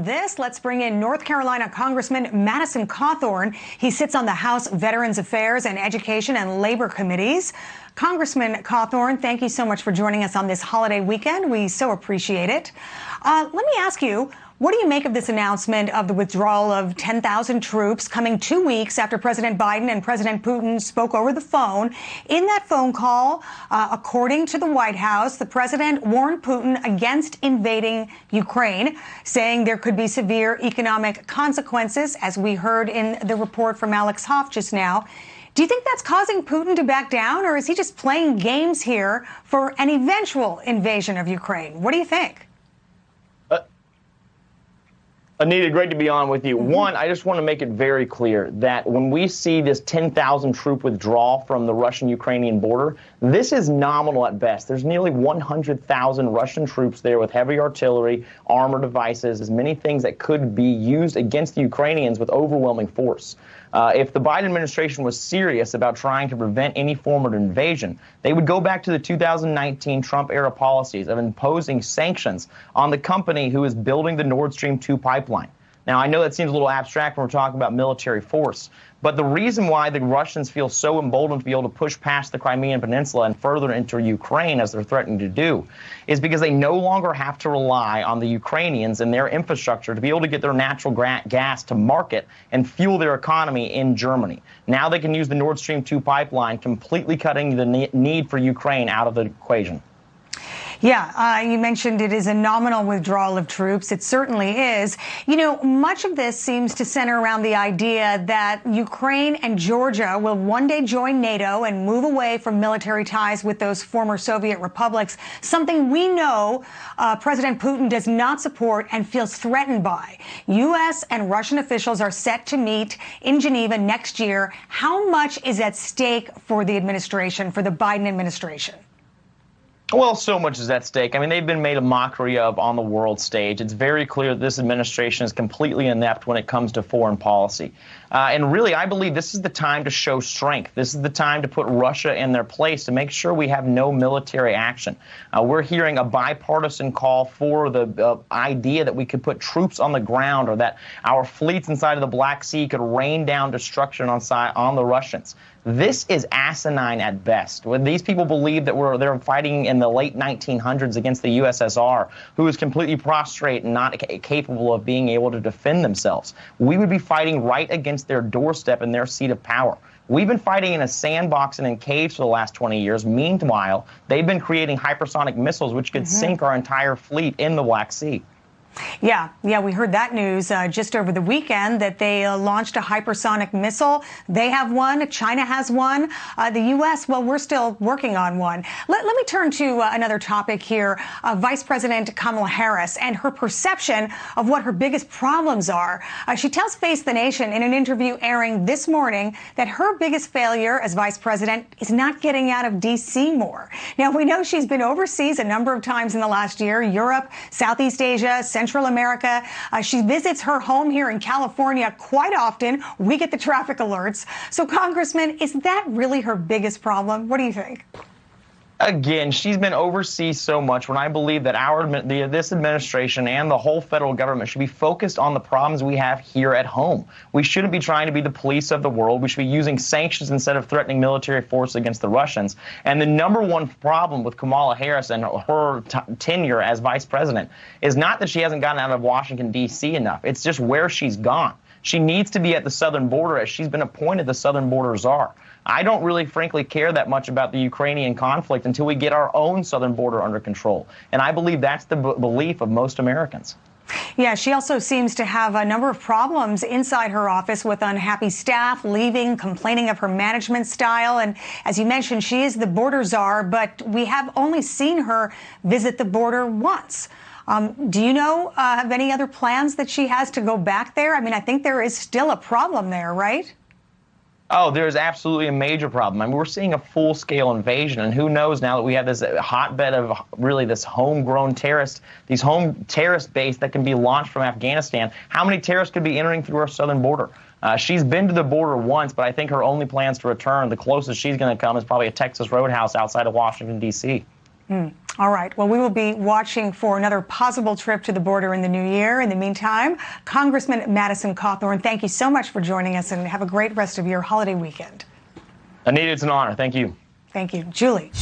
Let's bring in North Carolina Congressman Madison Cawthorn. He sits on the House Veterans Affairs and Education and Labor Committees. Congressman Cawthorn, thank you so much for joining us on this holiday weekend. We so appreciate it. Let me ask you, what do you make of this announcement of the withdrawal of 10,000 troops coming 2 weeks after President Biden and President Putin spoke over the phone? In that phone call, according to the White House, the president warned Putin against invading Ukraine, saying there could be severe economic consequences, as we heard in the report from Alex Hoff just now. Do you think that's causing Putin to back down, or is he just playing games here for an eventual invasion of Ukraine? What do you think? Anita, great to be on with you. One, I just want to make it very clear that when we see this 10,000 troop withdrawal from the Russian-Ukrainian border, this is nominal at best. There's nearly 100,000 Russian troops there with heavy artillery, armor devices, as many things that could be used against the Ukrainians with overwhelming force. If the Biden administration was serious about trying to prevent any form of invasion, they would go back to the 2019 Trump-era policies of imposing sanctions on the company who is building the Nord Stream 2 pipeline. Now, I know that seems a little abstract when we're talking about military force, but the reason why the Russians feel so emboldened to be able to push past the Crimean Peninsula and further into Ukraine, as they're threatening to do, is because they no longer have to rely on the Ukrainians and their infrastructure to be able to get their natural gas to market and fuel their economy in Germany. Now they can use the Nord Stream 2 pipeline, completely cutting the need for Ukraine out of the equation. Yeah, you mentioned it is a nominal withdrawal of troops. It certainly is. You know, much of this seems to center around the idea that Ukraine and Georgia will one day join NATO and move away from military ties with those former Soviet republics, something we know President Putin does not support and feels threatened by. U.S. and Russian officials are set to meet in Geneva next year. How much is at stake for the administration, for the Biden administration? Well, so much is at stake. I mean, they've been made a mockery of on the world stage. It's very clear that this administration is completely inept when it comes to foreign policy. And really, I believe this is the time to show strength. This is the time to put Russia in their place, to make sure we have no military action. We're hearing a bipartisan call for the idea that we could put troops on the ground, or that our fleets inside of the Black Sea could rain down destruction on the Russians. This is asinine at best. When these people believe that they're fighting in the late 1900s against the USSR, who is completely prostrate and not capable of being able to defend themselves, we would be fighting right against their doorstep and their seat of power. We've been fighting in a sandbox and in caves for the last 20 years. Meanwhile, they've been creating hypersonic missiles which could sink our entire fleet in the Black Sea. Yeah, we heard that news just over the weekend, that they launched a hypersonic missile. They have one. China has one. The U.S., well, we're still working on one. Let me turn to another topic here. Vice President Kamala Harris and her perception of what her biggest problems are. She tells Face the Nation in an interview airing this morning that her biggest failure as vice president is not getting out of D.C. more. Now, we know she's been overseas a number of times in the last year: Europe, Southeast Asia, Central America. She visits her home here in California quite often. We get the traffic alerts. So, Congressman, is that really her biggest problem? What do you think? Again, she's been overseas so much when I believe that this administration and the whole federal government should be focused on the problems we have here at home. We shouldn't be trying to be the police of the world. We should be using sanctions instead of threatening military force against the Russians. And the number one problem with Kamala Harris and her tenure as vice president is not that she hasn't gotten out of Washington, D.C. enough. It's just where she's gone. She needs to be at the southern border, as she's been appointed the southern border czar. I don't really, frankly, care that much about the Ukrainian conflict until we get our own southern border under control. And I believe that's the belief of most Americans. Yeah, she also seems to have a number of problems inside her office with unhappy staff leaving, complaining of her management style. And as you mentioned, she is the border czar, but we have only seen her visit the border once. Do you know of any other plans that she has to go back there? I mean, I think there is still a problem there, right? Oh, there's absolutely a major problem. I mean, we're seeing a full-scale invasion, and who knows now that we have this hotbed of really this homegrown terrorist, these home terrorist base that can be launched from Afghanistan. How many terrorists could be entering through our southern border? She's been to the border once, but I think her only plans to return, the closest she's going to come is probably a Texas Roadhouse outside of Washington, D.C. All right. Well, we will be watching for another possible trip to the border in the new year. In the meantime, Congressman Madison Cawthorn, thank you so much for joining us, and have a great rest of your holiday weekend. Anita, it's an honor. Thank you. Thank you. Julie.